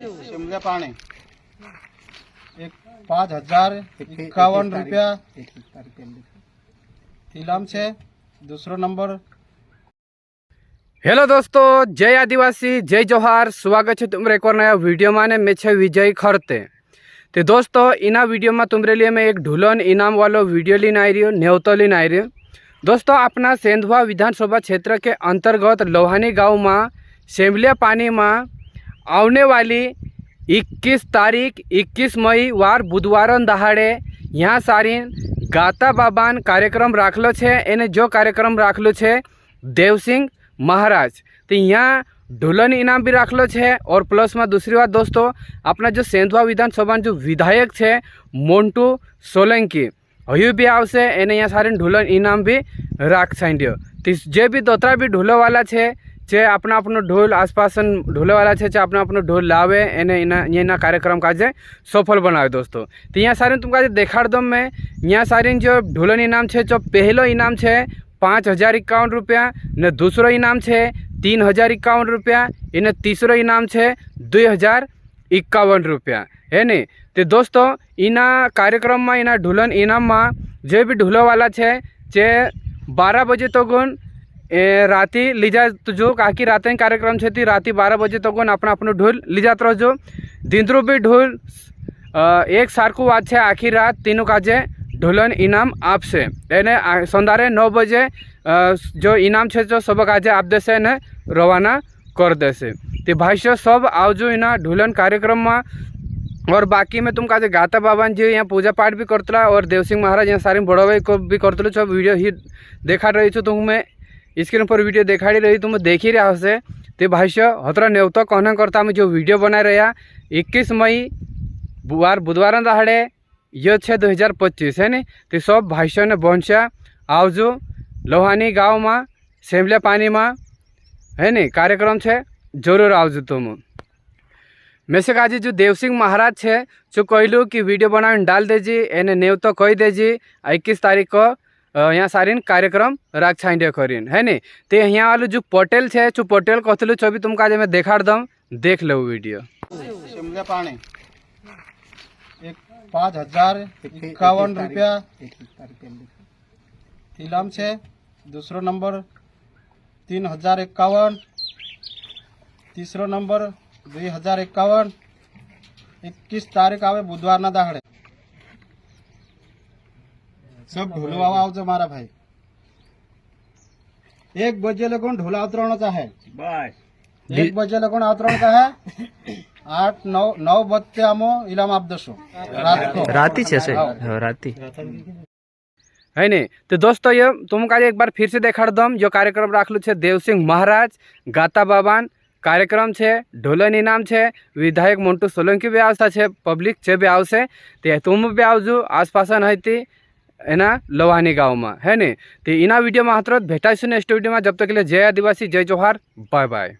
शिमला पानी एक 5051 रुपया इनाम છે। दूसरो नंबर। हेलो दोस्तों, जय आदिवासी, जय जोहार। स्वागत है तुम्हारे एक और नया वीडियो में। मैं छे विजय खरते। तो दोस्तों, इना वीडियो में तुम्हारे लिए मैं एक ढुलन इनाम वालों वीडियो लेने आई रही हूँ, न्योतो लेने आई रही हूँ। दोस्तों, अपना सेंधवा विधानसभा क्षेत्र के अंतर्गत लोहानी गांव में शिमला पानी में आने वाली 21 तारीख 21 मई वार बुधवार दहाड़े यहाँ सारी गाता बाबान कार्यक्रम राखलो छे। एने जो कार्यक्रम राखलो छे देवसिंह महाराज, तो यहाँ ढुलन इनाम भी राखलो छे। और प्लस में दूसरी बात दोस्तों, अपना जो सेंधवा विधानसभा जो विधायक छे मोन्टू सोलंकी हयु भी आवशे। एने यहाँ सारे ढुलन इनाम भी राख छांड्यो। तो जे भी दोतरा भी ढोलो वाला छे जे अपना अपनो ढोल आसपास ढोले वाला छे अपना अपनो ढोल लावे एने इना कार्यक्रम काजे सफल बनावे दोस्तों। तो यहाँ सारे तुमका देखाड़ दो मैं। यहाँ सारे जो ढोलन इनाम छे, जो पहलो इनाम छे 5051 रुपया ने दूसरो इनाम छे 3051 रुपया, इने तीसरो इनाम छे 2051 रुपया है ने। तो दोस्तों, इना कार्यक्रम में इना ढोलन इनाम में जो भी ढोलो वाला छे जे 12 बजे तक राती लीजा तो जो आखिर रात कार्यक्रम छे ती राती 12 बजे तक अपना अपनो ढोल लीजात रहो। दिंद्रो भी ढोल एक सारखू बात है आखिर रात तीनों काजे ढोलन इनाम आपसे एने संधारे 9 बजे जो इनाम छे जो सब काजे आप देसे ने रवाना कर देसे। तो भाई सब आवजो इना ढोलन कार्यक्रम में। और बाकी में तुम काजे गाता बाबान जी यहाँ पूजा पाठ भी करतला और देवसिंह महाराज यहाँ सारे बड़ा भाई को भी करतलो छो। वीडियो ही देखा रही छो तुम्हें स्क्रीन पर वीडियो देखाड़ी रही तुम देख ही रहा से। तो भाई हतरा न्योता कहना करता मैं जो वीडियो बना रहा 21 मई बुधवार दहाड़े ये छे 2025 है नी। तो सब भाई ने पहुँचा आवजो लोहानी गाँव में शिमला पानी में है नी कार्यक्रम छे, जरूर आवजो तुम। मैं से काजी जो देवसिंह महाराज छे जो कहलू कि वीडियो बना डाल देजी एने न्योता कही देजी 21 तारीख को यहाँ सारी कार्यक्रम राख छाइंडे करीन है नी। तो यहाँ वालू जो पटेल छे जो पटेल कहलू छो भी तुमका मैं देखाड़ दम, देख लो वीडियो। शिमला पानी एक 5051 रुपया इनाम छे। दूसरो नंबर 3051, तीसरो नंबर 2051। 21 तारीख आवे बुधवार ना दहाड़े सब ढोलवा आवजो मारा भाई। 1 बजे लगन ढोला उतरण का है, बस 1 बजे लगन उतरण का है। 8-9 बजते आमो इलाम आप दसो राती छे से राती है नहीं। तो दोस्तों, ये तुमका एक बार फिर से देखाड़ दम जो कार्यक्रम राखलू छे देवसिंह महाराज गाता बाबान कार्यक्रम छे, ढोलन इनाम छे, विधायक मोन्टू सोलंकी भी आवता छे, पब्लिक छे भी आवशे। तो तुम भी आवजो आसपास हईती एना लोहानी गाँव में है नी। तो इना वीडियो में हाथ भेटा नेक्स्ट वीडियो में। जब तक के लिए जय आदिवासी, जय जोहार, बाय बाय।